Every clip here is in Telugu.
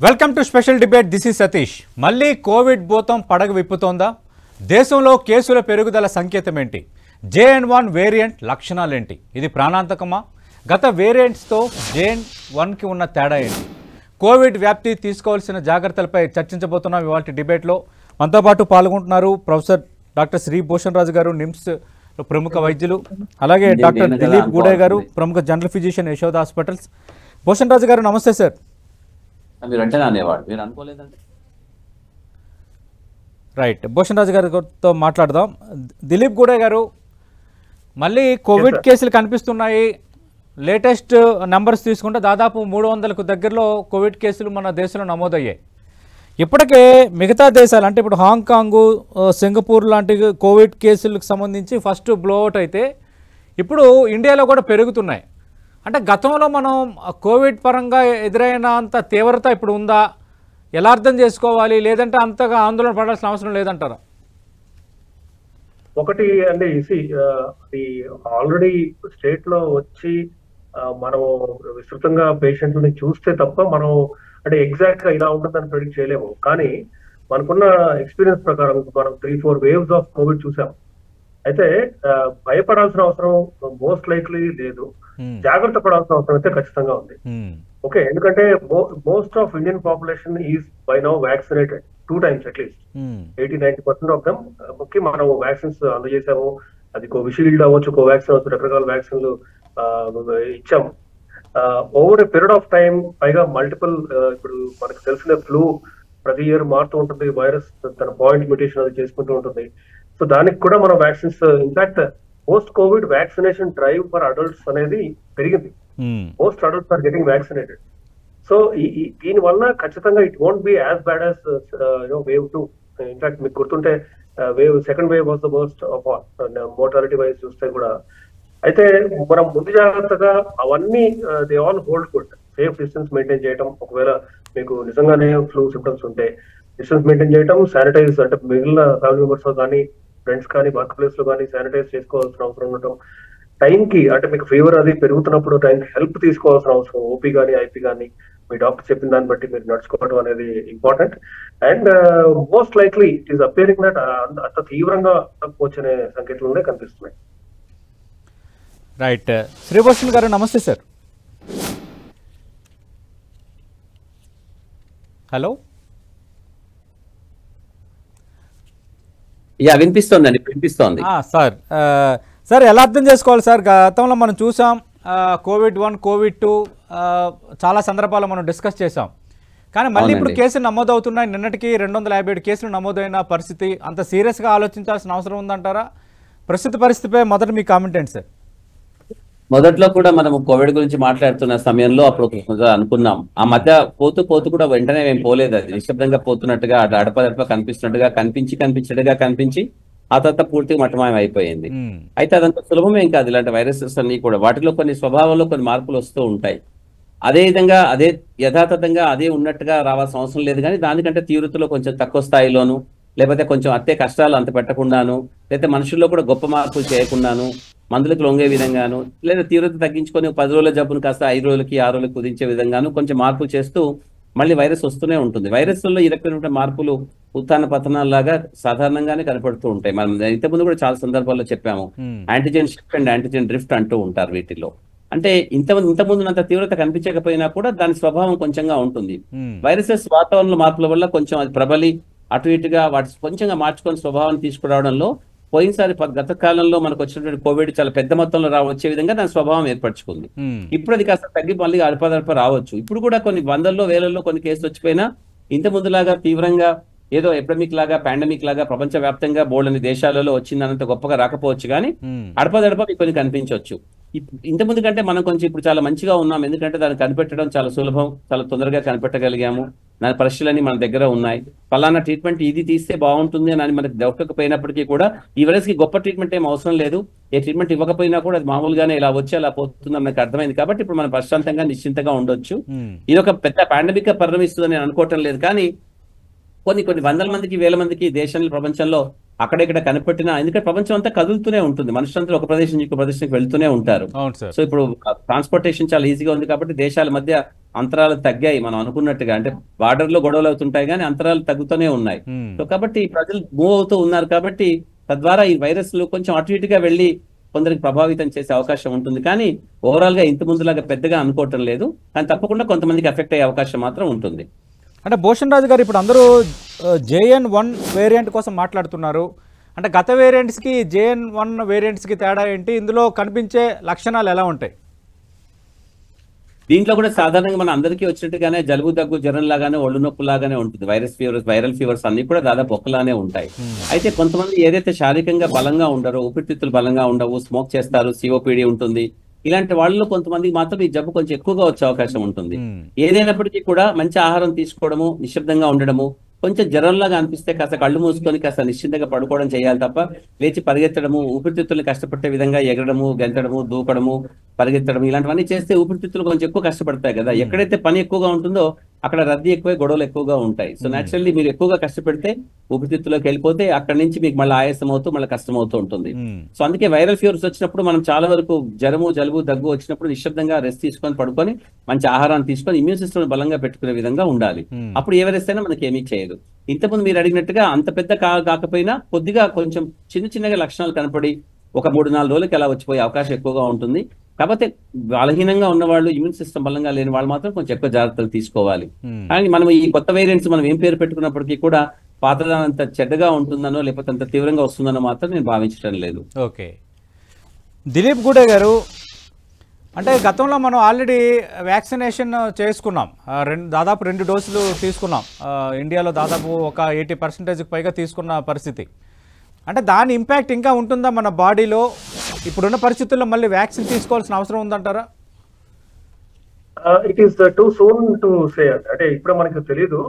Welcome to special debate. This is Satish. మళ్ళీ కోవిడ్ భూతం పడగ విప్పుతోందా? దేశంలో కేసుల పెరుగుదల సంకేతం ఏంటి? JN.1 variant లక్షణాలేంటి? ఇది ప్రాణాంతకమా? గత వేరియంట్స్తో JN.1కి ఉన్న తేడా ఏంటి? కోవిడ్ వ్యాప్తి తీసుకోవాల్సిన జాగ్రత్తలపై చర్చించబోతున్నాం ఇవాళ డిబేట్లో. మనతో పాటు పాల్గొంటున్నారు ప్రొఫెసర్ డాక్టర్ శ్రీ భూషణ్ రాజు గారు, నిమ్స్ ప్రముఖ వైద్యులు, అలాగే డాక్టర్ దిలీప్ గూడే గారు, ప్రముఖ general physician Yashoda hospitals. Bhushan Raju గారు నమస్తే సార్. రైట్, భూషణ్ రాజు గారితో మాట్లాడదాం. దిలీప్ గూడే గారు, మళ్ళీ కోవిడ్ కేసులు కనిపిస్తున్నాయి. లేటెస్ట్ నెంబర్స్ తీసుకుంటే దాదాపు 300కు దగ్గరలో కోవిడ్ కేసులు మన దేశంలో నమోదయ్యాయి. ఇప్పటికే మిగతా దేశాలు అంటే ఇప్పుడు హాంకాంగు, సింగపూర్ లాంటి కోవిడ్ కేసులకు సంబంధించి ఫస్ట్ బ్లోఅవుట్ అయితే ఇప్పుడు ఇండియాలో కూడా పెరుగుతున్నాయి. అంటే గతంలో మనం కోవిడ్ పరంగా ఎదురైన అంత తీవ్రత ఇప్పుడు ఉందా? ఎలా అర్థం చేసుకోవాలి? లేదంటే అంతగా ఆందోళన పడాల్సిన అవసరం లేదంటారా? ఒకటి అండి, అది ఆల్రెడీ స్టేట్ లో వచ్చి మనం విస్తృతంగా పేషెంట్లని చూస్తే తప్ప మనం అంటే ఎగ్జాక్ట్ గా ఇలా ఉంటుందని ప్రెడిక్ట్ చేయలేము. కానీ మనకున్న ఎక్స్పీరియన్స్ ప్రకారం మనం 3-4 వేవ్స్ ఆఫ్ కోవిడ్ చూసాం. అయితే భయపడాల్సిన అవసరం మోస్ట్ లైక్లీ లేదు, జాగ్రత్త పడాల్సిన అవసరం అయితే ఖచ్చితంగా ఉంది. ఓకే, ఎందుకంటే most of Indian population is by now vaccinated 2 times at least. 80-90% of them కి మనం వ్యాక్సిన్స్ అందజేసాము. అది కోవిషీల్డ్ అవ్వచ్చు, కోవాక్సిన్ అవ్వచ్చు, రకరకాల వ్యాక్సిన్లు ఇచ్చాము. Over a period of time, పైగా మల్టిపుల్ ఇప్పుడు మనకు తెలిసిన ఫ్లూ ప్రతి ఇయర్ మారుతూ ఉంటుంది, వైరస్ తన పాయింట్ మ్యూటేషన్ అది చేసుకుంటూ ఉంటుంది. సో దానికి కూడా మనం vaccines, in fact post COVID vaccination drive for adults అనేది పెరిగింది. Most adults are getting vaccinated. So దీని వల్ల ఖచ్చితంగా it won't be as bad as wave 2. In fact మీకు గుర్తుంటే second wave was the worst of all mortality wise చూస్తే కూడా. అయితే మనం ముందు జాగ్రత్తగా అవన్నీ they all hold good. Safe distance maintain చేయడం, ఒకవేళ మీకు నిజంగానే ఫ్లూ సిమ్టమ్స్ ఉంటే డిస్టెన్స్ మెయింటైన్ చేయడం, శానిటైజ్ అంటే మిగిలిన ఫ్యామిలీ మెంబర్స్ కానీ ఫ్రెండ్స్ కానీ వర్క్ ప్లేస్ లో కానీ శానిటైజ్ చేసుకోవాల్సిన అవసరం ఉండటం, టైంకి అంటే మీకు ఫీవర్ అది పెరుగుతున్నప్పుడు టైంకి హెల్ప్ తీసుకోవాల్సిన అవసరం, ఓపీ కానీ ఐపీ కానీ మీ డాక్టర్ చెప్పిన దాన్ని బట్టి మీరు నడుచుకోవడం అనేది important. And most likely it is appearing that అంత తీవ్రంగా వచ్చే సంకేతాలు కనిపిస్తున్నాయి. రైట్, శ్రీభూషణ్ గారు నమస్తే సార్. హలో. వినిపిస్తోందండి, వినిపిస్తోంది సార్. ఎలా అర్థం చేసుకోవాలి సార్? గతంలో మనం చూసాం కోవిడ్-1, కోవిడ్-2 చాలా సందర్భాల్లో మనం డిస్కస్ చేసాం. కానీ మళ్ళీ ఇప్పుడు కేసులు నమోదవుతున్నాయి. నిన్నటికి 257 కేసులు నమోదైన పరిస్థితి. అంత సీరియస్గా ఆలోచించాల్సిన అవసరం ఉందంటారా? ప్రస్తుత పరిస్థితిపై మొదట మీ కామెంట్ ఏంటి సార్? మొదట్లో కూడా మనం కోవిడ్ గురించి మాట్లాడుతున్న సమయంలో అప్పుడు అనుకున్నాం, ఆ మధ్య పోతూ కూడా వెంటనే మేము పోలేదు. అది నిశ్శబ్దంగా పోతున్నట్టుగా, అడపదడప కనిపించినట్టుగా కనిపించి ఆ తర్వాత పూర్తిగా మట్టమాయం అయిపోయింది. అయితే అదంతా సులభమేం కాదు. ఇలాంటి వైరసెస్ అన్ని కూడా వాటిలో కొన్ని స్వభావంలో కొన్ని మార్పులు వస్తూ ఉంటాయి. అదే విధంగా అదే యథాతథంగా అదే ఉన్నట్టుగా రావాల్సిన అవసరం లేదు. కానీ దానికంటే తీవ్రతలో కొంచెం తక్కువ స్థాయిలోను, లేకపోతే కొంచెం అత్తే కష్టాలు అంత పెట్టకుండాను, లేకపోతే మనుషుల్లో కూడా గొప్ప మార్పులు చేయకుండాను, మందులకు లొంగే విధంగాను, లేదా తీవ్రత తగ్గించుకొని 10 రోజుల జబ్బును కాస్త 5 రోజులకి 6 రోజులకు కుదించే విధంగాను కొంచెం మార్పులు చేస్తూ మళ్ళీ వైరస్ వస్తూనే ఉంటుంది. వైరస్లలో ఈ రకమైన మార్పులు ఉత్థాన పతనాల్లాగా సాధారణంగానే కనపడుతూ ఉంటాయి. మనం ఇంతకుముందు కూడా చాలా సందర్భాల్లో చెప్పాము, antigen shift and antigen drift అంటూ ఉంటారు వీటిలో. అంటే ఇంతకుముందునంత తీవ్రత కనిపించకపోయినా కూడా దాని స్వభావం కొంచెంగా ఉంటుంది. వైరసెస్ వాతావరణ మార్పుల వల్ల కొంచెం అది ప్రబలి అటు ఇటుగా వాటి కొంచెంగా మార్చుకొని స్వభావాన్ని తీసుకురావడంలో పోయినసారి గత కాలంలో మనకు వచ్చినటువంటి కోవిడ్ చాలా పెద్ద మొత్తంలో వచ్చే విధంగా దాని స్వభావం ఏర్పరచుకుంది. ఇప్పుడు అది కాస్త తగ్గి మళ్ళీ అడపదడప రావచ్చు. ఇప్పుడు కూడా కొన్ని వందల్లో వేలల్లో కొన్ని కేసులు వచ్చిపోయినా ఇంత ముందులాగా తీవ్రంగా ఏదో ఎపిడమిక్ లాగా, పాండమిక్ లాగా ప్రపంచ వ్యాప్తంగా బోల్డని దేశాలలో వచ్చిందనంత గొప్పగా రాకపోవచ్చు. కానీ అడపదడప మీకు కొన్ని కనిపించవచ్చు. ఇంత ముందు కంటే మనం కొంచెం ఇప్పుడు చాలా మంచిగా ఉన్నాం. ఎందుకంటే దాన్ని కనిపెట్టడం చాలా సులభం, చాలా తొందరగా కనిపెట్టగలిగాము. దాని పరీక్షలన్నీ మన దగ్గర ఉన్నాయి. ఫలానా ట్రీట్మెంట్ ఇది తీస్తే బాగుంటుంది అని మనకు దొరకకపోయినప్పటికీ కూడా ఈ వైరస్ కి గొప్ప ట్రీట్మెంట్ ఏం అవసరం లేదు. ఏ ట్రీట్మెంట్ ఇవ్వకపోయినా కూడా అది మామూలుగానే ఇలా వచ్చి అలా పోతుంది మనకు అర్థమైంది. కాబట్టి ఇప్పుడు మనం ప్రశాంతంగా నిశ్చింతగా ఉండొచ్చు. ఇది ఒక పెద్ద పాండమిక్ గా పరిణమిస్తుందని నేను అనుకోవటం లేదు. కానీ కొన్ని వందల మందికి, వేల మందికి దేశంలో, ప్రపంచంలో అక్కడెక్కడ కనిపెట్టినా, ఎందుకంటే ప్రపంచం అంతా కదులుతూనే ఉంటుంది. మనుషులంతా ఒక ప్రదేశం నుంచి ఇంకో ప్రదేశానికి వెళ్తూనే ఉంటారు. సో ఇప్పుడు ట్రాన్స్పోర్టేషన్ చాలా ఈజీగా ఉంది కాబట్టి దేశాల మధ్య అంతరాలు తగ్గాయి మనం అనుకున్నట్టుగా. అంటే బార్డర్ లో గొడవలు అవుతుంటాయి కానీ అంతరాలు తగ్గుతూనే ఉన్నాయి. సో కాబట్టి ప్రజలు మూవ్ అవుతూ ఉన్నారు కాబట్టి తద్వారా ఈ వైరస్లు కొంచెం అటు ఇటుగా వెళ్ళి కొందరికి ప్రభావితం చేసే అవకాశం ఉంటుంది. కానీ ఓవరాల్ గా ఇంత ముందులాగా పెద్దగా అనుకోవటం లేదు. కానీ తప్పకుండా కొంతమందికి ఎఫెక్ట్ అయ్యే అవకాశం మాత్రం ఉంటుంది. అంటే భూషణ్ రాజు గారు, ఇప్పుడు అందరూ JN.1 వేరియంట్ కోసం మాట్లాడుతున్నారు. అంటే గత వేరియంట్స్కి JN.1 వేరియంట్స్కి తేడా ఏంటి? ఇందులో కనిపించే లక్షణాలు ఎలా ఉంటాయి? దీంట్లో కూడా సాధారణంగా మన అందరికీ వచ్చినట్టుగానే జలుబు దగ్గు జ్వరం లాగానే ఒళ్ళు నొప్పు లాగానే ఉంటుంది. వైరల్ ఫీవర్స్ అన్ని కూడా దాదాపు ఒకలానే ఉంటాయి. అయితే కొంతమంది ఏదైతే శారీరకంగా బలంగా ఉండరో, ఊపిరితిత్తులు బలంగా ఉండవు, స్మోక్ చేస్తారు, COPD ఉంటుంది, ఇలాంటి వాళ్ళలో కొంతమందికి మాత్రం ఈ జబ్బు కొంచెం ఎక్కువగా వచ్చే అవకాశం ఉంటుంది. ఏదైనప్పటికీ కూడా మంచి ఆహారం తీసుకోవడము, నిశ్శబ్దంగా ఉండడము, కొంచెం జ్వరంలాగా అనిపిస్తే కాస్త కళ్ళు మూసుకొని కాస్త నిశ్చింతగా పడుకోవడం చేయాలి తప్ప లేచి పరిగెత్తడము, ఊపిరితిత్తుల్ని కష్టపడే విధంగా ఎగరడము, గెంతడము, దూకడము, పరిగెత్తడం ఇలాంటివన్నీ చేస్తే ఊపిరితిత్తులు కొంచెం ఎక్కువ కష్టపడతాయి కదా. ఎక్కడైతే పని ఎక్కువగా ఉంటుందో అక్కడ రద్దీ ఎక్కువై గొడవలు ఎక్కువగా ఉంటాయి. సో నేచురల్లీ మీరు ఎక్కువగా కష్టపెడితే ఊపిరితిత్తులోకి వెళ్ళిపోతే అక్కడి నుంచి మీకు మళ్ళీ ఆయాసం అవుతూ మళ్ళీ కష్టం అవుతూ ఉంటుంది. సో అందుకే వైరల్ ఫీవర్స్ వచ్చినప్పుడు మనం చాలా వరకు జ్వరము, జలుబు, దగ్గు వచ్చినప్పుడు నిశ్శబ్దంగా రెస్ట్ తీసుకొని పడుకొని మంచి ఆహారాన్ని తీసుకొని ఇమ్యూన్ సిస్టమ్ బలంగా పెట్టుకునే విధంగా ఉండాలి. అప్పుడు ఏ వైరస్ అయినా మనకి ఏమీ చేయదు. ఇంతకుముందు మీరు అడిగినట్టుగా అంత పెద్ద కాకపోయినా కొద్దిగా కొంచెం చిన్నగా లక్షణాలు కనపడి ఒక 3-4 రోజులకి అలా వచ్చిపోయే అవకాశం ఎక్కువగా ఉంటుంది. కాకపోతే బలహీనంగా ఉన్న వాళ్ళు, ఇమ్యూన్ సిస్టమ్ బలంగా లేని వాళ్ళు మాత్రం కొంచెం ఎక్కువ జాగ్రత్తలు తీసుకోవాలి. కానీ మనం ఈ కొత్త వేరియంట్స్ మనం ఏం పేరు పెట్టుకున్నప్పటికీ కూడా పాతదానంత చెడ్డగా ఉంటుందనో లేకపోతే అంత తీవ్రంగా వస్తుందనో మాత్రం నేను భావించడం లేదు. ఓకే, దిలీప్ గూడే గారు, అంటే గతంలో మనం ఆల్రెడీ వ్యాక్సినేషన్ చేసుకున్నాం, దాదాపు 2 డోసులు తీసుకున్నాం. ఇండియాలో దాదాపు ఒక 80% పైగా తీసుకున్న పరిస్థితి. అంటే దాని ఇంపాక్ట్ ఇంకా ఉంటుందా మన బాడీలో? ఇప్పుడున్న పరిస్థితుల్లో మళ్ళీ వ్యాక్సిన్ తీసుకోవాల్సిన అవసరం ఉందంటారా? It is two soon to say. అంటే ఇప్పుడు మనకి తెలియదు.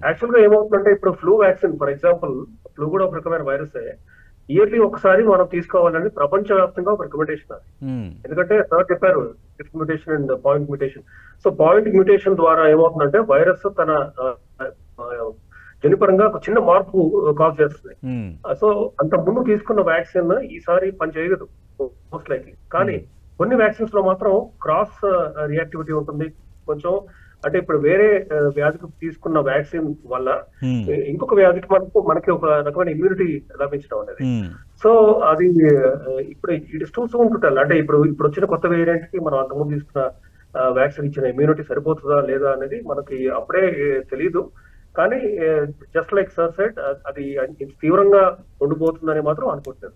యాక్చువల్ గా ఏమవుతుందంటే ఇప్పుడు flu vaccine, for example flu కూడా ఒక రకమైన వైరస్. ఇయర్లీ ఒకసారి మనం తీసుకోవాలని ప్రపంచవ్యాప్తంగా ఒక రికమెండేషన్ అది. ఎందుకంటే సార్ చెప్పారు fifth mutation and point mutation. So point mutation ద్వారా ఏమవుతుందంటే వైరస్ తన జన్యుపరంగా ఒక చిన్న మార్పు కాజ్ చేస్తుంది. సో అంత ముందు తీసుకున్న వ్యాక్సిన్ ఈసారి పని చేయదు మోస్ట్ లైక్లీ. కానీ కొన్ని వ్యాక్సిన్స్ లో మాత్రం క్రాస్ రియాక్టివిటీ ఉంటుంది కొంచెం. అంటే ఇప్పుడు వేరే వ్యాధికి తీసుకున్న వ్యాక్సిన్ వల్ల ఇంకొక వ్యాధికి మనకి ఒక రకమైన ఇమ్యూనిటీ లభించడం అనేది. సో అది ఇప్పుడు it is two soon to tell. అంటే ఇప్పుడు వచ్చిన కొత్త వేరియంట్ కి మనం అంతకుముందు తీసుకున్న వ్యాక్సిన్ ఇచ్చిన ఇమ్యూనిటీ సరిపోతుందా లేదా అనేది మనకి అప్పుడే తెలియదు. కానీ జస్ట్ లైక్ సార్ సెడ్, అది తీవ్రంగా ఉండిపోతుందని మాత్రం అనుకుంటున్నాను.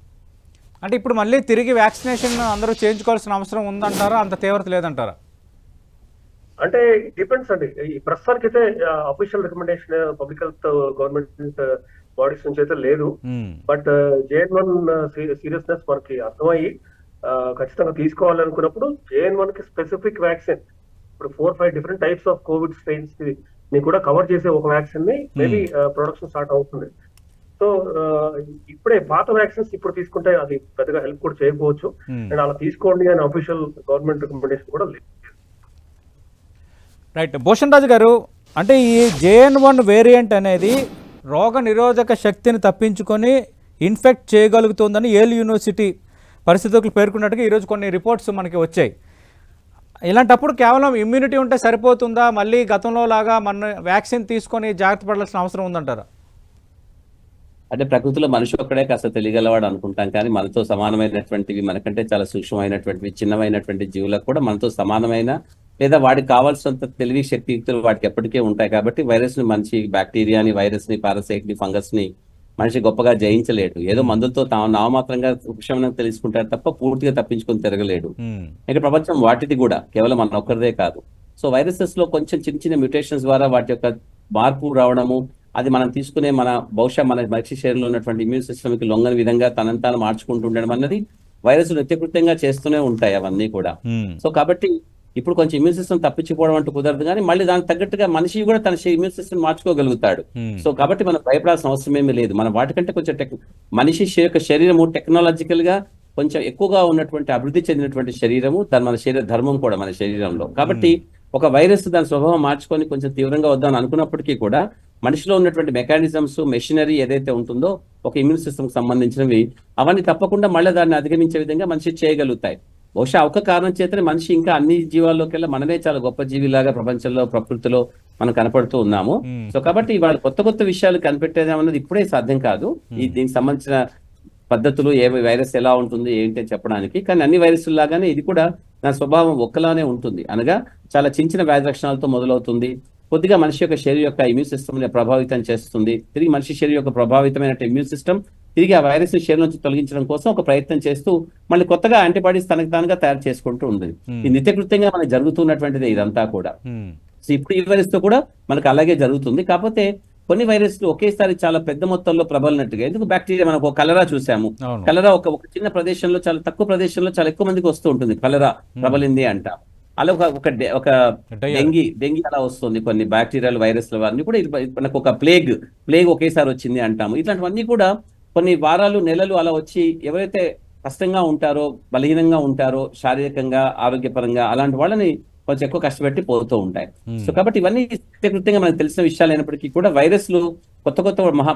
అంటే ఇప్పుడు మళ్ళీ తిరిగి వ్యాక్సినేషన్ అందరూ చేయించుకోవాల్సిన అవసరం ఉందంటారా? అంత తీవ్రత లేదంటారా? అంటే డిపెండ్స్ అండి. ఈ ప్రస్తుతానికి అయితే official recommendation public health government bodies నుంచి అయితే లేదు. బట్ JN.1 సీరియస్నెస్ మనకి అర్థమయ్యి ఖచ్చితంగా తీసుకోవాలనుకున్నప్పుడు JN.1 కి స్పెసిఫిక్ వ్యాక్సిన్, ఇప్పుడు 4-5 different types of Covid strains ని కూడా కవర్ చేసే ఒక వ్యాక్సిన్ ని మేబీ ప్రొడక్షన్ స్టార్ట్ అవుతుంది. సో ఇప్పుడే పాత వ్యాక్సిన్స్ ఇప్పుడు తీసుకుంటే అది పెద్దగా హెల్ప్ కూడా చేయకపోవచ్చు. అండ్ అలా తీసుకోండి అని అఫీషియల్ గవర్నమెంట్ రికమెండేషన్ కూడా లేదు. రైట్. భూషణ్ రాజు గారు, అంటే ఈ JN.1 వేరియంట్ అనేది రోగ నిరోధక శక్తిని తప్పించుకొని ఇన్ఫెక్ట్ చేయగలుగుతుందని యేల్ యూనివర్సిటీ పరిస్థితులు పేర్కొన్నట్టుగా ఈరోజు కొన్ని రిపోర్ట్స్ మనకి వచ్చాయి. ఇలాంటప్పుడు కేవలం ఇమ్యూనిటీ ఉంటే సరిపోతుందా? మళ్ళీ గతంలో లాగా మన వ్యాక్సిన్ తీసుకొని జాగ్రత్త పడాల్సిన అవసరం ఉందంటారా? అంటే ప్రకృతిలో మనిషి ఒక్కడే కాస్త తెలియగలవాడు అనుకుంటాం, కానీ మనతో సమానమైనటువంటివి, మనకంటే చాలా సూక్ష్మమైనటువంటివి, చిన్నమైనటువంటి జీవులకు కూడా మనతో సమానమైన లేదా వాడికి కావాల్సినంత తెలివి శక్తియుక్తులు వాటికి ఎప్పటికే ఉంటాయి. కాబట్టి వైరస్ ని, మనిషి బ్యాక్టీరియాని, వైరస్ ని, పారాసైట్ ని, ఫంగస్ ని మనిషి గొప్పగా జయించలేడు. ఏదో మందులతో నామమాత్రంగా ఉపశమనం తెలుసుకుంటాడు తప్ప పూర్తిగా తప్పించుకొని తిరగలేడు. ఇక ప్రపంచం వాటిది కూడా కేవలం మన ఒక్కరిదే కాదు. సో వైరసెస్ లో కొంచెం చిన్న మ్యూటేషన్స్ ద్వారా వాటి యొక్క మార్పు రావడము, అది మనం తీసుకునే బహుశా మన మనిషి శరీరంలో ఉన్నటువంటి ఇమ్యూన్ సిస్టమ్ కి లొంగని విధంగా తనంతాను మార్చుకుంటూ ఉండడం అన్నది వైరస్ నిత్యకృత్యంగా చేస్తూనే ఉంటాయి అవన్నీ కూడా. సో కాబట్టి ఇప్పుడు కొంచెం ఇమ్యూన్ సిస్టమ్ తప్పించిపోవడం అంటూ కుదరదు, కానీ మళ్ళీ దానికి తగ్గట్టుగా మనిషి కూడా తన ఇమ్యూన్ సిస్టమ్ మార్చుకోగలుగుతాడు. సో కాబట్టి మనం భయపడాల్సిన అవసరం ఏమీ లేదు. మనం వాటికంటే కొంచెం మనిషి యొక్క శరీరము టెక్నాలజికల్ గా కొంచెం ఎక్కువగా ఉన్నటువంటి అభివృద్ధి చెందినటువంటి శరీరము, మన శరీర ధర్మం కూడా మన శరీరంలో. కాబట్టి ఒక వైరస్ దాని స్వభావం మార్చుకొని కొంచెం తీవ్రంగా వద్దామని అనుకున్నప్పటికీ కూడా మనిషిలో ఉన్నటువంటి మెకానిజమ్స్, మెషినరీ ఏదైతే ఉంటుందో ఒక ఇమ్యూన్ సిస్టమ్ సంబంధించినవి, అవన్నీ తప్పకుండా మళ్ళీ దాన్ని అధిగమించే విధంగా మనిషి చేయగలుగుతాయి. బహుశా ఒక కారణం చేతనే మనిషి ఇంకా అన్ని జీవాల్లోకెల్లా మనమే చాలా గొప్ప జీవిలాగా ప్రపంచంలో ప్రకృతిలో మనం కనపడుతూ ఉన్నాము. సో కాబట్టి వాళ్ళు కొత్త కొత్త విషయాలు కనిపెట్టేది ఇప్పుడే సాధ్యం కాదు. దీనికి సంబంధించిన పద్ధతులు ఏ వైరస్ ఎలా ఉంటుంది ఏంటి అని చెప్పడానికి. కానీ అన్ని వైరస్ల లాగానే ఇది కూడా దాని స్వభావం ఒక్కలానే ఉంటుంది. అనగా చాలా చిన్న వ్యాధి లక్షణాలతో మొదలవుతుంది. కొద్దిగా మనిషి యొక్క శరీరం యొక్క ఇమ్యూన్ సిస్టమ్ ని ప్రభావితం చేస్తుంది. తిరిగి మనిషి శరీరం యొక్క ప్రభావితమైన ఇమ్యూన్ సిస్టమ్ తిరిగి ఆ వైరస్ శరీరం నుంచి తొలగించడం కోసం ఒక ప్రయత్నం చేస్తూ మళ్ళీ కొత్తగా యాంటీబాడీస్ తనకు తానుగా తయారు చేసుకుంటూ ఉంది. ఈ నిత్యకృత్యంగా మనకు జరుగుతున్నటువంటిది ఇదంతా కూడా. సో ఇప్పుడు ఈ వైరస్ తో కూడా మనకు అలాగే జరుగుతుంది. కాకపోతే కొన్ని వైరస్లు ఒకేసారి చాలా పెద్ద మొత్తంలో ప్రబలినట్టుగా, ఎందుకు బ్యాక్టీరియా మనకు కలరా చూసాము. కలరా ఒక చిన్న ప్రదేశంలో చాలా తక్కువ ప్రదేశంలో చాలా ఎక్కువ మందికి వస్తూ ఉంటుంది. కలరా ప్రబలింది అంట. అలా ఒక డెంగీ అలా వస్తుంది. కొన్ని బ్యాక్టీరియాలు వైరస్లు అన్ని కూడా మనకు ఒక ప్లేగ్ ఒకేసారి వచ్చింది అంటాము. ఇట్లాంటివన్నీ కూడా కొన్ని వారాలు నెలలు అలా వచ్చి ఎవరైతే కష్టంగా ఉంటారో బలహీనంగా ఉంటారో శారీరకంగా ఆరోగ్యపరంగా అలాంటి వాళ్ళని కొంచెం ఎక్కువ కష్టపెట్టి పోతూ ఉంటాయి. సో కాబట్టి ఇవన్నీ కృత్యంగా మనకు తెలిసిన విషయాలు అయినప్పటికీ కూడా వైరస్లు కొత్త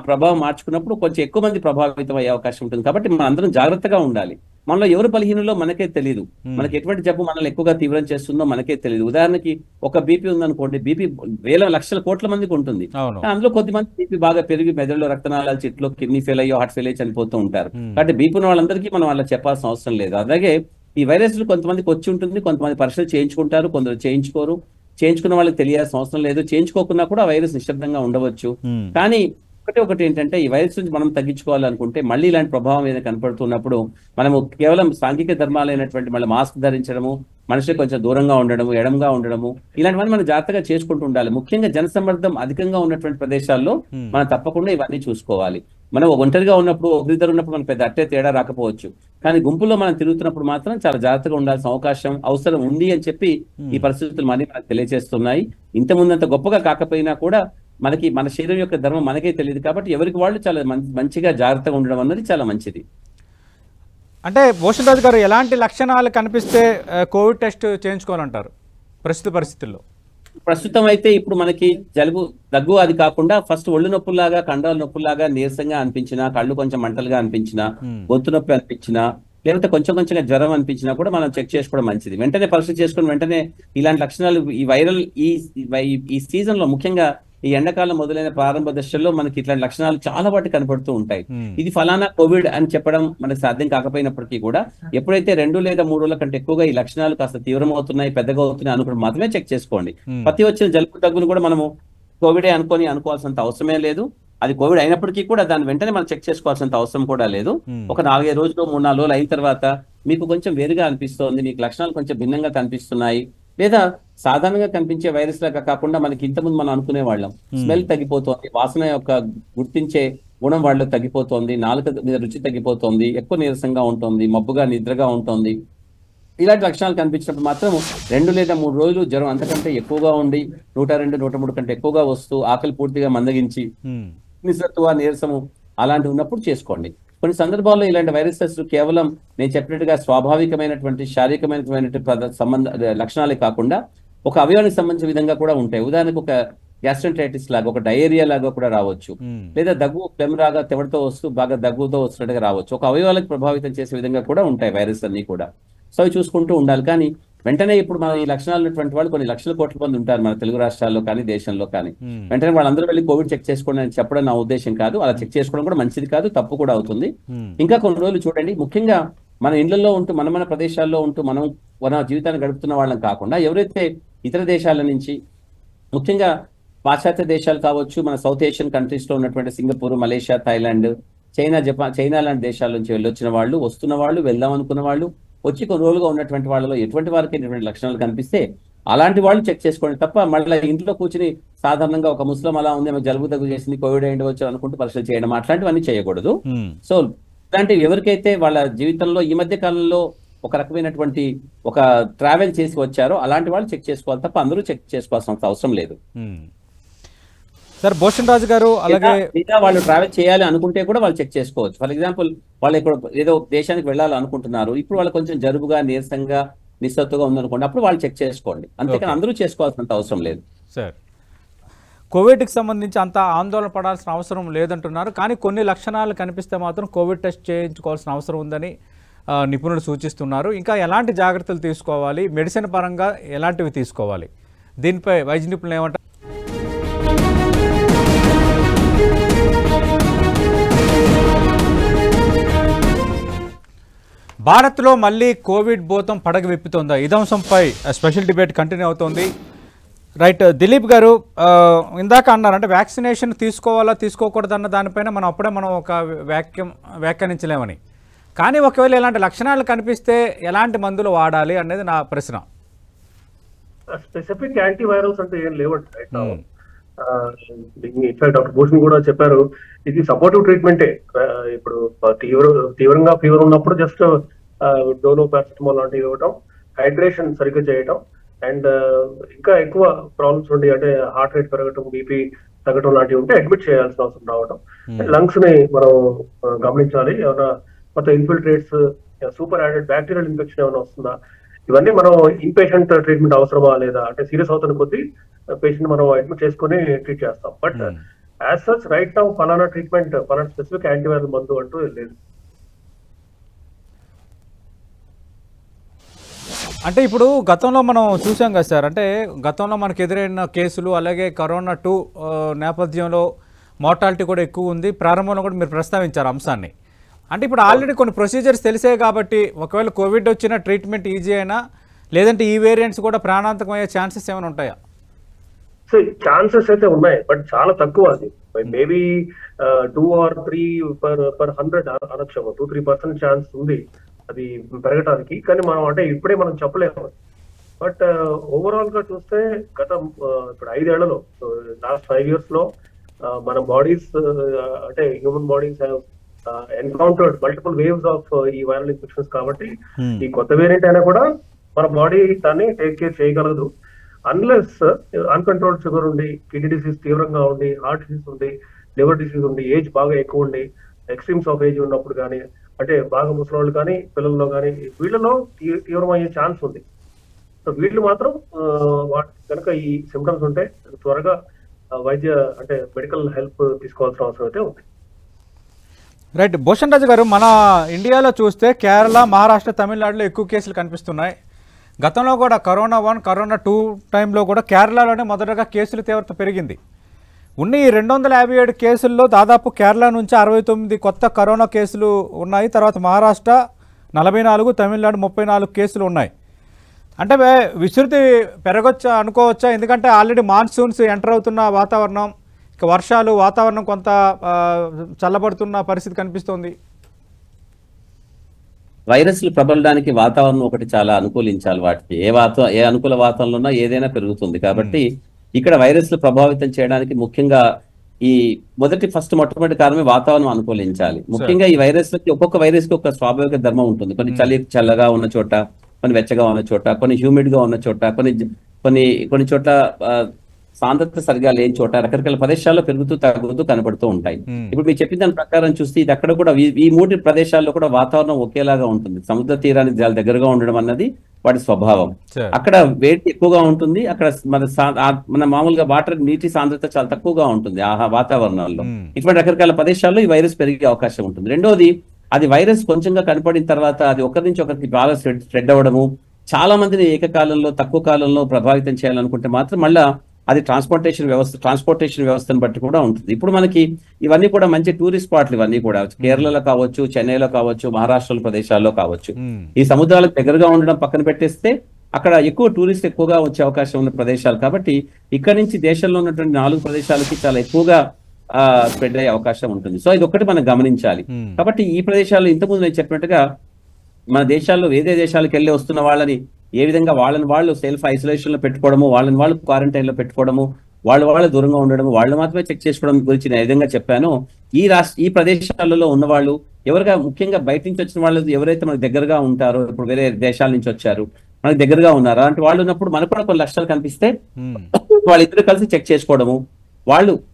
ప్రభావం మార్చుకున్నప్పుడు కొంచెం ఎక్కువ మంది ప్రభావితం అయ్యే అవకాశం ఉంటుంది. కాబట్టి మనం అందరం జాగ్రత్తగా ఉండాలి. మనలో ఎవరు బలహీనులో మనకే తెలియదు. మనకి ఎటువంటి జబ్బు మనల్ని ఎక్కువగా తీవ్రం చేస్తుందో మనకే తెలియదు. ఉదాహరణకి ఒక బీపీ ఉందనుకోండి, బీపీ వేల లక్షల కోట్ల మందికి ఉంటుంది. అందులో కొద్దిమంది బీపీ బాగా పెరిగి మెదడులో రక్తనాళాలు చిట్లో కిడ్నీ ఫెయిల్ అయ్యో హార్ట్ ఫెయిల్ అయ్యి చనిపోతూ ఉంటారు. కాబట్టి బీపీ ఉన్న వాళ్ళందరికీ మనం అలా చెప్పాల్సిన అవసరం లేదు. అలాగే ఈ వైరస్లు కొంతమందికి వచ్చి ఉంటుంది, కొంతమంది పరీక్షలు చేయించుకుంటారు, కొందరు చేయించుకోరు. చేయించుకున్న వాళ్ళకి తెలియాల్సిన అవసరం లేదు. చేయించుకోకుండా కూడా వైరస్ నిశ్శబ్దంగా ఉండవచ్చు. కానీ ఒకటి ఏంటంటే ఈ వైరస్ నుంచి మనం తగ్గించుకోవాలనుకుంటే మళ్ళీ ఇలాంటి ప్రభావం ఏదైనా కనపడుతున్నప్పుడు మనము కేవలం సాంఘిక ధర్మాలైనటువంటి మళ్ళీ మాస్క్ ధరించడము, మనిషి కొంచెం దూరంగా ఉండడము, ఎడంగా ఉండడము, ఇలాంటివన్నీ మనం జాగ్రత్తగా చేసుకుంటూ ఉండాలి. ముఖ్యంగా జనసమ్మర్దం అధికంగా ఉన్నటువంటి ప్రదేశాల్లో మనం తప్పకుండా ఇవన్నీ చూసుకోవాలి. మనం ఒంటరిగా ఉన్నప్పుడు ఒకరిద్దరు ఉన్నప్పుడు మనకు పెద్ద అట్టే తేడా రాకపోవచ్చు. కానీ గుంపులో మనం తిరుగుతున్నప్పుడు మాత్రం చాలా జాగ్రత్తగా ఉండాల్సిన అవసరం ఉంది అని చెప్పి ఈ పరిస్థితులు మళ్ళీ మనకు తెలియజేస్తున్నాయి. ఇంత ముందంత గొప్పగా కాకపోయినా కూడా మన శరీరం యొక్క ధర్మం మనకే తెలియదు. కాబట్టి ఎవరికి వాళ్ళు చాలా మంచిగా జాగ్రత్తగా ఉండడం అన్నది చాలా మంచిది. అంటే భూషణ్ రాజు గారు, ఎలాంటి లక్షణాలు కనిపిస్తే కోవిడ్ టెస్ట్ చేయించుకోవాలంటారు ప్రస్తుత పరిస్థితుల్లో? ప్రస్తుతం అయితే ఇప్పుడు మనకి జలుబు దగ్గు అది కాకుండా ఫస్ట్ ఒళ్ళు నొప్పులాగా కండరాల నొప్పులాగా నీరసంగా అనిపించినా, కళ్ళు కొంచెం మంటలుగా అనిపించినా, గొంతు నొప్పి అనిపించినా, లేకపోతే కొంచెంగా జ్వరం అనిపించినా కూడా మనం చెక్ చేసుకోవడం మంచిది. వెంటనే పరీక్ష చేసుకుని వెంటనే ఇలాంటి లక్షణాలు ఈ వైరల్ ఈ సీజన్ లో ముఖ్యంగా ఈ ఎండాకాలం మొదలైన ప్రారంభ దశల్లో మనకి ఇట్లాంటి లక్షణాలు చాలా వాటి కనపడుతూ ఉంటాయి. ఇది ఫలానా కోవిడ్ అని చెప్పడం మనకు సాధ్యం కాకపోయినప్పటికీ కూడా ఎప్పుడైతే 2 లేదా 3 రోజుల కంటే ఎక్కువగా ఈ లక్షణాలు కాస్త తీవ్రమవుతున్నాయి, పెద్దగా అవుతున్నాయి అనుకుని మాత్రమే చెక్ చేసుకోండి. ప్రతి వచ్చిన జలుబు దగ్గును కూడా మనము కోవిడే అనుకోవాల్సినంత అవసరమే లేదు. అది కోవిడ్ అయినప్పటికీ కూడా దాన్ని వెంటనే మనం చెక్ చేసుకోవాల్సినంత అవసరం కూడా లేదు. ఒక 4-5 రోజులు 3-4 రోజులు అయిన తర్వాత మీకు కొంచెం వేరుగా అనిపిస్తోంది, మీకు లక్షణాలు కొంచెం భిన్నంగా కనిపిస్తున్నాయి, లేదా సాధారణంగా కనిపించే వైరస్ లాగా కాకుండా మనకి ఇంతకుముందు మనం అనుకునే వాళ్ళం స్మెల్ తగ్గిపోతోంది, వాసన యొక్క గుర్తించే గుణం వాళ్ళు తగ్గిపోతోంది, నాలుక మీద రుచి తగ్గిపోతోంది, ఎక్కువ నీరసంగా ఉంటుంది, మబ్బుగా నిద్రగా ఉంటుంది, ఇలాంటి లక్షణాలు కనిపించినప్పుడు మాత్రం 2 లేదా 3 రోజులు జ్వరం అంతకంటే ఎక్కువగా ఉండి 102-103 కంటే ఎక్కువగా వస్తూ ఆకలి పూర్తిగా మందగించి నిస్సత్తువ నీరసము అలాంటివి ఉన్నప్పుడు చేసుకోండి. కొన్ని సందర్భాల్లో ఇలాంటి వైరసెస్ కేవలం నేను చెప్పినట్టుగా స్వాభావికమైనటువంటి శారీరకమైనటువంటి లక్షణాలే కాకుండా ఒక అవయవానికి సంబంధించిన విధంగా కూడా ఉంటాయి. ఉదాహరణకు ఒక గ్యాస్ట్రైటిస్ లాగా, ఒక డయేరియా లాగా కూడా రావచ్చు, లేదా దగ్గు ప్లెమ్ రాగా తెవడతో వస్తూ బాగా దగ్గుతో వస్తున్నట్టుగా రావచ్చు. ఒక అవయవాలకు ప్రభావితం చేసే విధంగా కూడా ఉంటాయి వైరస్ అన్ని కూడా. సో అవి చూసుకుంటూ ఉండాలి. కానీ వెంటనే ఇప్పుడు మన ఈ లక్షణాలు ఉన్నటువంటి వాళ్ళు కొన్ని లక్షల కోట్ల మంది ఉంటారు మన తెలుగు రాష్ట్రాల్లో కానీ దేశంలో కానీ. వెంటనే వాళ్ళందరూ వెళ్ళి కోవిడ్ చెక్ చేసుకోండి అని చెప్పడం నా ఉద్దేశం కాదు. అలా చెక్ చేసుకోవడం కూడా మంచిది కాదు, తప్పు కూడా అవుతుంది. ఇంకా కొన్ని రోజులు చూడండి, ముఖ్యంగా మన ఇళ్లలో ఉంటూ మన ప్రదేశాల్లో ఉంటూ మన జీవితాన్ని గడుపుతున్న వాళ్ళని కాకుండా ఎవరైతే ఇతర దేశాల నుంచి, ముఖ్యంగా పాశ్చాత్య దేశాలు కావచ్చు, మన సౌత్ ఏషియన్ కంట్రీస్ లో ఉన్నటువంటి సింగపూర్, మలేషియా, థాయిలాండ్, చైనా లాంటి దేశాల నుంచి వెళ్ళొచ్చిన వాళ్ళు, వస్తున్న వాళ్ళు, వెళ్దాం అనుకున్న వాళ్ళు, వచ్చి కొన్ని రోజులుగా ఉన్నటువంటి వాళ్ళలో ఎటువంటి వారికి ఎటువంటి లక్షణాలు కనిపిస్తే అలాంటి వాళ్ళు చెక్ చేసుకోండి తప్ప మళ్ళీ ఇంట్లో కూర్చుని సాధారణంగా ఒక ముస్లిం అలా ఉంది, జలుబు దగ్గు చేసింది, కోవిడ్ అయ్యి వచ్చు అనుకుంటూ పరీక్షలు చేయడం అట్లాంటివన్నీ చేయకూడదు. సో ఇలాంటివి ఎవరికైతే వాళ్ళ జీవితంలో ఈ మధ్య కాలంలో ఒక రకమైనటువంటి ఒక ట్రావెల్ చేసి వచ్చారో అలాంటి వాళ్ళు చెక్ చేసుకోవాలి తప్ప అందరూ చెక్ చేసుకోవాల్సిన అవసరం లేదు. సార్ భూషణ్ రాజు గారు, అలాగే వాళ్ళు ట్రావెల్ చేయాలి అనుకుంటే కూడా వాళ్ళు చెక్ చేసుకోవచ్చు. ఫర్ ఎగ్జాంపుల్ వాళ్ళు ఇక్కడ ఏదో దేశానికి వెళ్ళాలి అనుకుంటున్నారు, ఇప్పుడు వాళ్ళు కొంచెం జరుబుగా నీరసంగా నిస్సత్తుగా ఉందనుకోండి, అప్పుడు వాళ్ళు చెక్ చేసుకోండి. అంతేకాని అందరూ చేసుకోవాల్సినంత అవసరం లేదు. సార్ కోవిడ్కి సంబంధించి అంత ఆందోళన పడాల్సిన అవసరం లేదంటున్నారు, కానీ కొన్ని లక్షణాలు కనిపిస్తే మాత్రం కోవిడ్ టెస్ట్ చేయించుకోవాల్సిన అవసరం ఉందని నిపుణులు సూచిస్తున్నారు. ఇంకా ఎలాంటి జాగ్రత్తలు తీసుకోవాలి, మెడిసిన్ పరంగా ఎలాంటివి తీసుకోవాలి, దీనిపై వైద్య నిపుణులు ఏమంటారు? భారత్లో మళ్ళీ కోవిడ్ భూతం పడగ విప్పుతోందా? ఇదే అంశంపై స్పెషల్ డిబేట్ కంటిన్యూ అవుతోంది. రైట్, దిలీప్ గారు ఇందాక అన్నారు, అంటే వ్యాక్సినేషన్ తీసుకోవాలా తీసుకోకూడదన్న దానిపైన మనం ఒక వ్యాఖ్యానించలేమని. కానీ ఒకవేళ ఇలాంటి లక్షణాలు కనిపిస్తే ఎలాంటి మందులు వాడాలి అనేది నా ప్రశ్న. స్పెసిఫిక్ యాంటీవైరల్స్ అంటే ఏం లేవండి right now. In fact doctor Bhushan కూడా చెప్పారు, ఇది సపోర్టివ్ ట్రీట్మెంటే. ఇప్పుడు తీవ్రంగా ఫీవర్ ఉన్నప్పుడు జస్ట్ డోలో పారాసిటమాల్ లాంటివి ఇవ్వటం, హైడ్రేషన్ సరిగ్గా చేయటం, అండ్ ఇంకా ఎక్కువ ప్రాబ్లమ్స్ ఉండి అంటే హార్ట్ రేట్ పెరగటం, బీపీ తగ్గటం లాంటివి ఉంటే అడ్మిట్ చేయాల్సిన అవసరం రావడం. లంగ్స్ ని మనం గమనించాలి, ఏమైనా కొత్త ఇన్ఫిల్ట్రేట్స్, సూపర్ యాడెడ్ బ్యాక్టీరియల్ ఇన్ఫెక్షన్ ఏమైనా వస్తుందా, ఇవన్నీ మనం ఇన్పేషెంట్ ట్రీట్మెంట్ అవసరమా లేదా, అంటే సీరియస్ అవుతున్న కొద్దీ పేషెంట్ మనం అడ్మిట్ చేసుకుని ట్రీట్ చేస్తాం. But as such right now ఫలానా ట్రీట్మెంట్, ఫలానా స్పెసిఫిక్ యాంటీవైరల్ మందు అంటూ లేదు. అంటే ఇప్పుడు గతంలో మనం చూసాం కదా సార్, అంటే గతంలో మనకు ఎదురైన కేసులు, అలాగే కరోనా 2 నేపథ్యంలో మోర్టాలిటీ కూడా ఎక్కువ ఉంది. ప్రారంభంలో కూడా మీరు ప్రస్తావించారు అంశాన్ని. అంటే ఇప్పుడు ఆల్రెడీ కొన్ని ప్రొసీజర్స్ తెలిసే కాబట్టి ఒకవేళ కోవిడ్ వచ్చిన ట్రీట్మెంట్ ఈజీ అయినా, లేదంటే ఈ వేరియంట్స్ కూడా ప్రాణాంతకం అయ్యే ఛాన్సెస్ ఏమైనా ఉంటాయా? సో ఛాన్సెస్ అయితే ఉన్నాయి, బట్ చాలా తక్కువ. అది మేబీ 2 or 3 per 100 అనొచ్చేమో. 2-3% ఛాన్స్ ఉంది అది పెరగటానికి. కానీ మనం అంటే ఇప్పుడే మనం చెప్పలేము. బట్ ఓవరాల్ గా చూస్తే గత ఇప్పుడు 5 ఏళ్లలో, లాస్ట్ 5 years లో మన బాడీస్ అంటే human bodies have encountered multiple waves of ఈ వైరల్ ఇన్ఫెక్షన్స్. కాబట్టి ఈ కొత్త వేరియంట్ అయినా కూడా మన బాడీ దాన్ని టేక్ కేర్ చేయగలదు. అన్లెస్ అన్కంట్రోల్డ్ షుగర్ ఉండి, కిడ్నీ డిసీజ్ తీవ్రంగా ఉండి, హార్ట్ డిసీజ్ ఉండి, లివర్ డిసీజ్ ఉండి, ఏజ్ బాగా ఎక్కువ ఉండి, ఎక్స్ట్రీమ్స్ ఆఫ్ ఏజ్ ఉన్నప్పుడు కానీ, అంటే బాగా ముసలి కానీ పిల్లల్లో కానీ, వీళ్ళలో తీవ్రమయ్యే ఛాన్స్ ఉంది. సో వీళ్ళు మాత్రం కనుక ఈ సిమ్టమ్స్ ఉంటే త్వరగా వైద్య అంటే మెడికల్ హెల్ప్ తీసుకోవాల్సిన అవసరం అయితే ఉంది. రైట్, భూషణ్ రాజు గారు, మన ఇండియాలో చూస్తే కేరళ, మహారాష్ట్ర, తమిళనాడులో ఎక్కువ కేసులు కనిపిస్తున్నాయి. గతంలో కూడా కరోనా 1, కరోనా 2 టైంలో కూడా కేరళలోనే మొదటగా కేసుల తీవ్రత పెరిగింది. ఉన్న ఈ 257 కేసుల్లో దాదాపు కేరళ నుంచి 69 కొత్త కరోనా కేసులు ఉన్నాయి. తర్వాత మహారాష్ట్ర 44, తమిళనాడు 34 కేసులు ఉన్నాయి. అంటే విస్తృతి పెరగొచ్చా అనుకోవచ్చా? ఎందుకంటే ఆల్రెడీ మాన్సూన్స్ ఎంటర్ అవుతున్న వాతావరణం, ఇక వర్షాలు, వాతావరణం కొంత చల్లబడుతున్న పరిస్థితి కనిపిస్తోంది. వైరస్లు ప్రబలడానికి వాతావరణం ఒకటి చాలా అనుకూలించాలి. వాటికి ఏ అనుకూల వాతావరణంలో ఉన్నా ఏదైనా పెరుగుతుంది. కాబట్టి ఇక్కడ వైరస్లు ప్రభావితం చేయడానికి ముఖ్యంగా ఈ మొట్టమొదటి కారణమే వాతావరణం అనుకూలించాలి. ముఖ్యంగా ఈ వైరస్లకి ఒక్కొక్క వైరస్ కి ఒక స్వాభావిక ధర్మం ఉంటుంది. కొన్ని చల్లగా ఉన్న చోట, కొన్ని వెచ్చగా ఉన్న చోట, కొన్ని హ్యూమిడ్ గా ఉన్న చోట, కొన్ని చోట్ల సాంద్రత సరిగా లేని చోట, రకరకాల ప్రదేశాల్లో పెరుగుతూ తగ్గుతూ కనబడుతూ ఉంటాయి. ఇప్పుడు మీరు చెప్పిన దాని ప్రకారం చూస్తే ఇది అక్కడ కూడా ఈ 3 ప్రదేశాల్లో కూడా వాతావరణం ఒకేలాగా ఉంటుంది. సముద్ర తీరానికి చాలా దగ్గరగా ఉండడం అన్నది వాటి స్వభావం. అక్కడ వేడి ఎక్కువగా ఉంటుంది, అక్కడ మన మామూలుగా నీటి సాంద్రత చాలా తక్కువగా ఉంటుంది ఆ వాతావరణంలో. ఇటువంటి రకరకాల ప్రదేశాల్లో ఈ వైరస్ పెరిగే అవకాశం ఉంటుంది. రెండోది, అది వైరస్ కొంచెంగా కనపడిన తర్వాత అది ఒకరి నుంచి ఒకరికి బాగా స్ప్రెడ్ అవ్వడము, చాలా మందిని ఏకకాలంలో తక్కువ కాలంలో ప్రభావితం చేయాలనుకుంటే మాత్రం మళ్ళా అది ట్రాన్స్పోర్టేషన్ వ్యవస్థను బట్టి కూడా ఉంటుంది. ఇప్పుడు మనకి ఇవన్నీ కూడా మంచి టూరిస్ట్ స్పాట్లు, ఇవన్నీ కూడా కేరళలో కావచ్చు, చెన్నైలో కావచ్చు, మహారాష్ట్రలో ప్రదేశాల్లో కావచ్చు. ఈ సముద్రాలకు దగ్గరగా ఉండడం పక్కన పెట్టేస్తే అక్కడ ఎక్కువగా వచ్చే అవకాశం ఉన్న ప్రదేశాలు. కాబట్టి ఇక్కడ నుంచి దేశంలో ఉన్నటువంటి 4 ప్రదేశాలకి చాలా ఎక్కువగా స్ప్రెడ్ అయ్యే అవకాశం ఉంటుంది. సో ఇది ఒక్కటి మనం గమనించాలి. కాబట్టి ఈ ప్రదేశాల్లో ఇంతకుముందు నేను చెప్పినట్టుగా మన దేశాల్లో వేరే దేశాలకు వెళ్ళి వస్తున్న వాళ్ళని ఏ విధంగా వాళ్ళని వాళ్ళు సెల్ఫ్ ఐసోలేషన్ లో పెట్టుకోవడము, వాళ్ళని వాళ్ళు క్వారంటైన్ లో పెట్టుకోవడము, వాళ్ళు దూరంగా ఉండడము, వాళ్ళు మాత్రమే చెక్ చేసుకోవడం గురించి నేను ఏ విధంగా చెప్పాను. ఈ ప్రదేశాలలో ఉన్నవాళ్ళు ఎవరుగా ముఖ్యంగా బయట నుంచి వచ్చిన వాళ్ళు ఎవరైతే మనకు దగ్గరగా ఉంటారో, ఇప్పుడు వేరే దేశాల నుంచి వచ్చారు మనకు దగ్గరగా ఉన్నారు, అలాంటి వాళ్ళు ఉన్నప్పుడు మనకు కూడా కొన్ని లక్షణాలు కనిపిస్తే వాళ్ళిద్దరు కలిసి చెక్ చేసుకోవడము,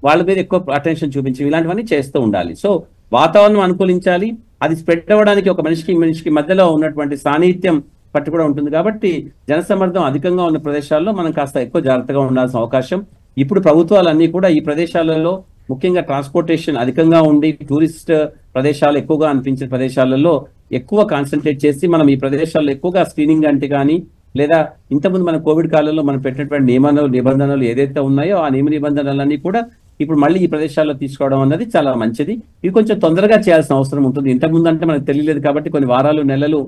వాళ్ళ మీద ఎక్కువ అటెన్షన్ చూపించి ఇలాంటివన్నీ చేస్తూ ఉండాలి. సో వాతావరణం అనుకూలించాలి. అది స్ప్రెడ్ అవ్వడానికి ఒక మనిషికి మధ్యలో ఉన్నటువంటి సాన్నిహిత్యం పట్టు కూడా ఉంటుంది. కాబట్టి జనసమ్మర్దం అధికంగా ఉన్న ప్రదేశాల్లో మనం కాస్త ఎక్కువ జాగ్రత్తగా ఉండాల్సిన అవకాశం. ఇప్పుడు ప్రభుత్వాలన్నీ కూడా ఈ ప్రదేశాలలో ముఖ్యంగా ట్రాన్స్పోర్టేషన్ అధికంగా ఉండి టూరిస్ట్ ప్రదేశాలు ఎక్కువగా అనిపించిన ప్రదేశాలలో ఎక్కువ కాన్సన్ట్రేట్ చేసి మనం ఈ ప్రదేశాల్లో ఎక్కువగా స్క్రీనింగ్ అంటే కానీ లేదా ఇంతకుముందు మన కోవిడ్ కాలంలో మనం పెట్టినటువంటి నిబంధనలు ఏదైతే ఉన్నాయో ఆ నియమ నిబంధనలన్నీ కూడా ఇప్పుడు మళ్ళీ ఈ ప్రదేశాల్లో తీసుకోవడం అన్నది చాలా మంచిది. ఇది కొంచెం తొందరగా చేయాల్సిన అవసరం ఉంటుంది. ఇంతకుముందు అంటే మనకు తెలియలేదు కాబట్టి కొన్ని వారాలు నెలలు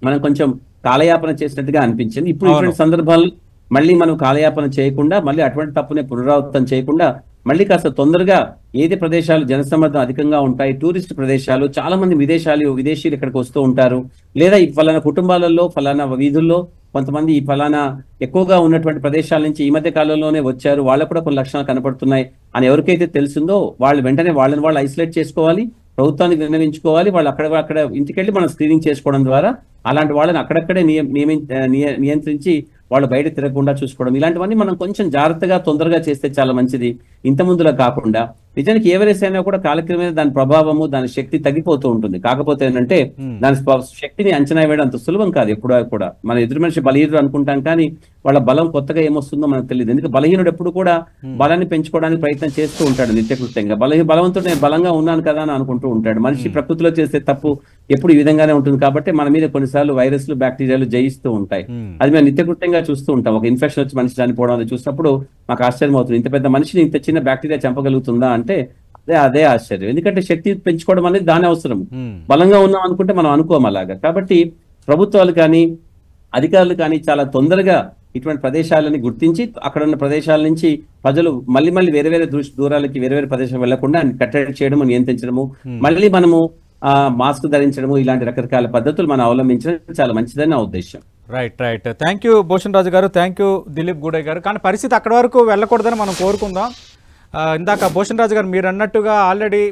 మనం కొంచెం కాలయాపన చేసినట్టుగా అనిపించింది. ఇప్పుడు ఇటువంటి సందర్భాల్లో మళ్ళీ మనం కాలయాపన చేయకుండా మళ్ళీ అటువంటి తప్పునే పునరావృతం చేయకుండా మళ్ళీ కాస్త తొందరగా ఏది ప్రదేశాలు జనసమ్మర్దం అధికంగా ఉంటాయి, టూరిస్ట్ ప్రదేశాలు, చాలా మంది విదేశీయులు ఇక్కడికి వస్తూ ఉంటారు, లేదా ఈ ఫలానా కుటుంబాలలో ఫలానా వీధుల్లో కొంతమంది ఈ ఫలానా ఎక్కువగా ఉన్నటువంటి ప్రదేశాల నుంచి ఈ మధ్య కాలంలోనే వచ్చారు, వాళ్ళకు కూడా కొన్ని లక్షణాలు కనపడుతున్నాయి అని ఎవరికైతే తెలిసిందో వాళ్ళు వెంటనే వాళ్ళని వాళ్ళు ఐసోలేట్ చేసుకోవాలి, ప్రభుత్వానికి విన్నవించుకోవాలి. వాళ్ళు అక్కడ ఇంటికెళ్ళి మనం స్క్రీనింగ్ చేసుకోవడం ద్వారా అలాంటి వాళ్ళని అక్కడక్కడే నియంత్రించి వాళ్ళు బయట తిరగకుండా చూసుకోవడం, ఇలాంటివన్నీ మనం కొంచెం జాగ్రత్తగా తొందరగా చేస్తే చాలా మంచిది. ఇంత ముందులా కాకుండా నిజానికి ఏ వైరస్ అయినా కూడా కాలక్రమేణా దాని ప్రభావము దాని శక్తి తగ్గిపోతూ ఉంటుంది. కాకపోతే ఏంటంటే దాని శక్తిని అంచనా వేయడం అంత సులభం కాదు. ఎప్పుడూ కూడా మన ఎదురు మనిషి బలహీనుడు అనుకుంటాం కానీ వాళ్ళ బలం కొత్తగా ఏమొస్తుందో మనకు తెలియదు. ఎందుకంటే బలహీనుడు ఎప్పుడు కూడా బలాన్ని పెంచుకోవడానికి ప్రయత్నం చేస్తూ ఉంటాడు నిత్యకృత్యంగా. బలవంతుడు నేను బలంగా ఉన్నాను కదా అని అనుకుంటూ ఉంటాడు. మనిషి ప్రకృతిలో చేసే తప్పు ఎప్పుడు ఈ విధంగానే ఉంటుంది కాబట్టి మన మీద కొన్నిసార్లు వైరస్లు బ్యాక్టీరియాలు జయిస్తూ ఉంటాయి. అది మేము నిత్యకృత్యంగా చూస్తూ ఉంటాం. ఒక ఇన్ఫెక్షన్ వచ్చి మనిషి చనిపోవడం అది చూసినప్పుడు మాకు ఆశ్చర్యం అవుతుంది. ఇంత పెద్ద మనిషిని ఇంత చిన్న బ్యాక్టీరియా చంపగలుగుతుందా అంటే అదే ఆశ్చర్యం. ఎందుకంటే శక్తి పెంచుకోవడం అనేది దాని అవసరం. బలంగా ఉన్నాం అనుకుంటే మనం అనుకోం అలాగా. కాబట్టి ప్రభుత్వాలు కానీ అధికారులు కానీ చాలా తొందరగా ఇటువంటి ప్రదేశాలని గుర్తించి అక్కడ ఉన్న ప్రదేశాల నుంచి ప్రజలు మళ్ళీ వేరే దూరాలకి వేరే ప్రదేశం వెళ్లకుండా కట్టడి చేయడము, నియంత్రించడము, మళ్ళీ మనము మాస్క్ ధరించడము, ఇలాంటి రకరకాల పద్ధతులు మనం అవలంబించడం చాలా మంచిదని నా ఉద్దేశం. Right. Thank you Bhushan Raju గారు, థ్యాంక్ యూ దిలీప్ గూడే గారు. కానీ పరిస్థితి అక్కడి వరకు వెళ్ళకూడదని మనం కోరుకుందాం. ఇందాక భూషణ్ రాజు గారు మీరు అన్నట్టుగా ఆల్రెడీ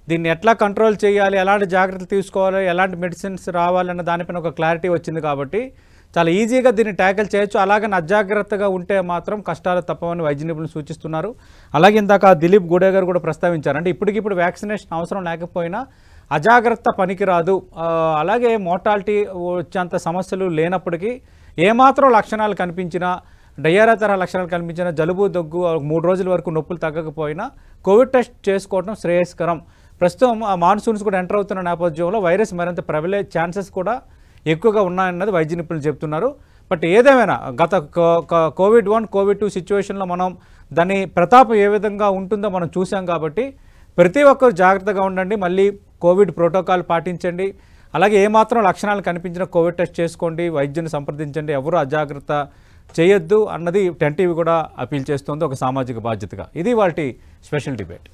దీన్ని ఎట్లా కంట్రోల్ చేయాలి, ఎలాంటి జాగ్రత్తలు తీసుకోవాలి, ఎలాంటి మెడిసిన్స్ రావాలన్న దానిపైన ఒక క్లారిటీ వచ్చింది కాబట్టి చాలా ఈజీగా దీన్ని ట్యాకిల్ చేయొచ్చు. అలాగే అజాగ్రత్తగా ఉంటే మాత్రం కష్టాలు తప్పవని వైద్య నిపుణులు సూచిస్తున్నారు. అలాగే ఇందాక దిలీప్ గూడే గారు కూడా ప్రస్తావించారు, అంటే ఇప్పటికిప్పుడు వ్యాక్సినేషన్ అవసరం లేకపోయినా అజాగ్రత్త పనికిరాదు. అలాగే మోర్టాలిటీ వచ్చేంత సమస్యలు లేనప్పటికీ ఏమాత్రం లక్షణాలు కనిపించినా, డయేరియా తరహా లక్షణాలు కనిపించినా, జలుబు దగ్గు 3 రోజుల వరకు నొప్పులు తగ్గకపోయినా కోవిడ్ టెస్ట్ చేసుకోవడం శ్రేయస్కరం. ప్రస్తుతం మాన్సూన్స్ కూడా ఎంటర్ అవుతున్న నేపథ్యంలో వైరస్ మరింత ప్రబలే ఛాన్సెస్ కూడా ఎక్కువగా ఉన్నాయన్నది వైద్య నిపుణులు చెప్తున్నారు. బట్ ఏదేమైనా గత కోవిడ్-1 కోవిడ్-2 సిచ్యువేషన్లో మనం దాని ప్రతాపం ఏ విధంగా ఉంటుందో మనం చూసాం కాబట్టి ప్రతి ఒక్కరు జాగ్రత్తగా ఉండండి. మళ్ళీ కోవిడ్ ప్రోటోకాల్ పాటించండి. అలాగే ఏమాత్రం లక్షణాలు కనిపించిన కోవిడ్ టెస్ట్ చేసుకోండి, వైద్యుని సంప్రదించండి, ఎవరు అజాగ్రత్త చేయొద్దు అన్నది 10 టీవీ కూడా అపీల్ చేస్తోంది ఒక సామాజిక బాధ్యతగా. ఇది వాటి స్పెషల్ డిబేట్.